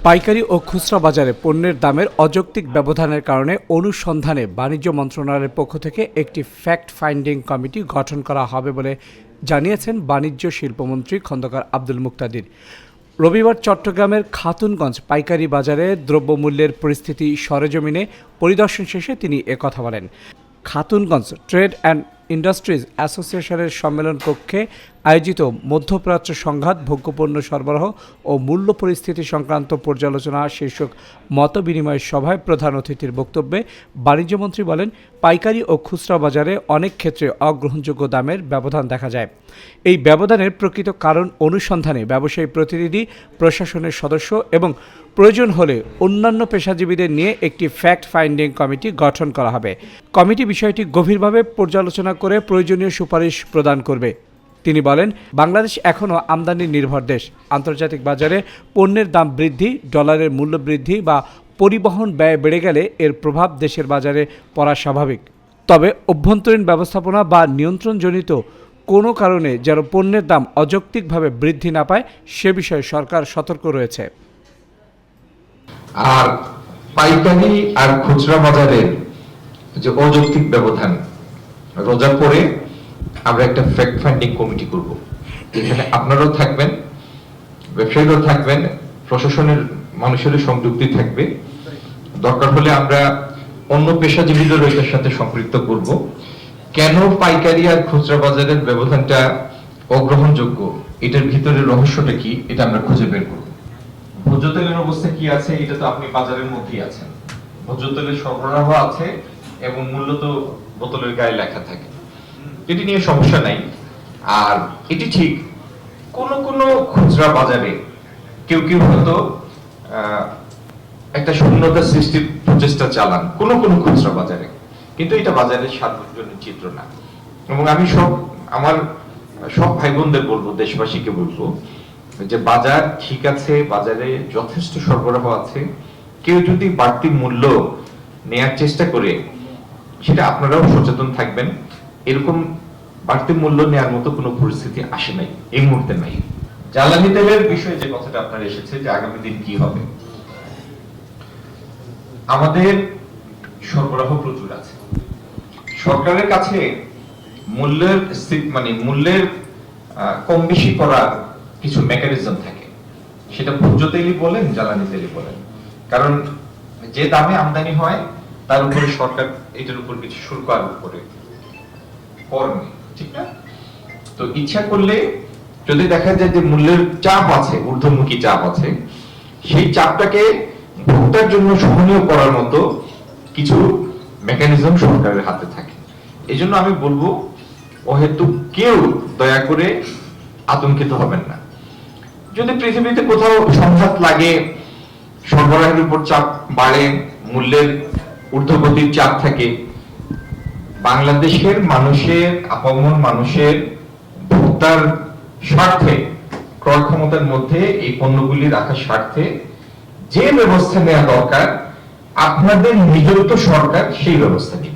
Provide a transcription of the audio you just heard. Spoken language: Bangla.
পাইকারি ও খুচরা বাজারে পণ্যের দামের অযৌক্তিক ব্যবধানের কারণে অনুসন্ধানে বাণিজ্য মন্ত্রণালয়ের পক্ষ থেকে একটি ফ্যাক্ট ফাইন্ডিং কমিটি গঠন করা হবে বলে জানিয়েছেন বাণিজ্য শিল্পমন্ত্রী খন্দকার আব্দুল মুকতাদির। রবিবার চট্টগ্রামের খাতুনগঞ্জ পাইকারি বাজারে দ্রব্যমূল্যের পরিস্থিতি সরেজমিনে পরিদর্শন শেষে তিনি একথা বলেন। খাতুনগঞ্জ ট্রেড অ্যান্ড ইন্ডাস্ট্রিজ অ্যাসোসিয়েশনের সম্মেলন কক্ষে আয়োজিত মধ্যপ্রাচ্য সংঘাত, ভোগ্যপণ্য সরবরাহ ও মূল্য পরিস্থিতি সংক্রান্ত পর্যালোচনা শীর্ষক মতবিনিময় সভায় প্রধান অতিথির বক্তব্যে বাণিজ্যমন্ত্রী বলেন, পাইকারি ও খুচরা বাজারে অনেক ক্ষেত্রে অগ্রহণযোগ্য দামের ব্যবধান দেখা যায়। এই ব্যবধানের প্রকৃত কারণ অনুসন্ধানে ব্যবসায়ী প্রতিনিধি, প্রশাসনের সদস্য এবং প্রয়োজন হলে অন্যান্য পেশাজীবীদের নিয়ে একটি ফ্যাক্ট ফাইন্ডিং কমিটি গঠন করা হবে। কমিটি বিষয়টি গভীরভাবে পর্যালোচনা করে প্রয়োজনীয় সুপারিশ প্রদান করবে। তিনি বলেন, বাংলাদেশ এখনও আমদানি নির্ভর দেশ। আন্তর্জাতিক বাজারে পণ্যের দাম বৃদ্ধি, ডলারের মূল্য বৃদ্ধি বা পরিবহন ব্যয় বেড়ে গেলে এর প্রভাব দেশের বাজারে পড়া স্বাভাবিক। তবে অভ্যন্তরীণ ব্যবস্থাপনা বা নিয়ন্ত্রণজনিত কোনো কারণে যেন পণ্যের দাম অযৌক্তিকভাবে বৃদ্ধি না পায় সে বিষয়ে সরকার সতর্ক রয়েছে। আর পাইকারি আর খুচরা বাজারের যে অযৌক্তিক ব্যবধান, রোজার পরে আমরা একটা ফ্যাক্ট ফাইন্ডিং কমিটি করব, যেখানে আপনারাও থাকবেন, ব্যবসায়ীরাও থাকবেন, প্রশাসনের মানুষেরও সংযুক্তি থাকবে। দরকার হলে আমরা অন্য পেশাজীবীদের এটার সাথে সম্পৃক্ত করব। কেন পাইকারি আর খুচরা বাজারের ব্যবধানটা অগ্রহণযোগ্য, এটার ভিতরে রহস্যটা কি, এটা আমরা খুঁজে বের করব। ভোজ্য তেলের অবস্থা কি আছে, এটা তো আপনি বাজারের মধ্যেই আছেন। ভোজ্য তেলের সরবরাহ আছে এবং মূল্য তো বোতলের গায়ে লেখা থাকে, এটি নিয়ে সমস্যা নাই। আর এটি ঠিক, কোন কোন খুচরা বাজারে কেউ কেউ হয়তো একটা শূন্যতা সৃষ্টির প্রচেষ্টা চালান কোন কোন খুচরা বাজারে, কিন্তু এটা বাজারের সার্বজনীন চিত্র না। এবং আমি আমার সব ভাই বোনদের বলবো, দেশবাসীকে বলবো যে বাজার ঠিক আছে, বাজারে যথেষ্ট সরবরাহ আছে। কেউ যদি বাড়তি মূল্য নেয়ার চেষ্টা করে, সেটা আপনারাও সচেতন থাকবেন। এরকম বাড়তি মূল্য নেওয়ার মতো কোনো পরিস্থিতি আসে নাই, এই মুহূর্তে নাই। জ্বালানি তেলের বিষয়ে যে কথাটা আপনার এসেছে যে আগামী দিন কি হবে, আমাদের সরবরাহ প্রচুর আছে। সরকারের কাছে মূল্যের কম বেশি করার কিছু মেকানিজম থাকে, সেটা ভোজ্য তেলই বলেন, জ্বালানি তেলই বলেন। কারণ যে দামে আমদানি হয় তার উপরে সরকার এটার উপর কিছু শুল্ক আরোপ করে কর নেই, ঠিক না? তো ইচ্ছা করলে যদি দেখা যায় যে মূল্যের চাপ আছে, ঊর্ধ্বমুখী চাপ আছে, সেই চাপটাকে ভোক্তার জন্য সহনীয় করার মতো কিছু মেকানিজম সরকারের হাতে থাকে। এই জন্য আমি বলবো, অহেতুক কেউ দয়া করে আতঙ্কিত হবেন না। যদি পৃথিবীতে কোথাও সংঘাত লাগে, সরবরাহের উপর চাপ বাড়ে, মূল্যের ঊর্ধ্বগতির চাপ থাকে, বাংলাদেশের মানুষের, আপামর মানুষের ভোক্তার স্বার্থে, ক্রয় ক্ষমতার মধ্যে এই পণ্যগুলি রাখার স্বার্থে যে ব্যবস্থা নেওয়া দরকার, আপনাদের নিজস্ব সরকার সেই ব্যবস্থা নিবে।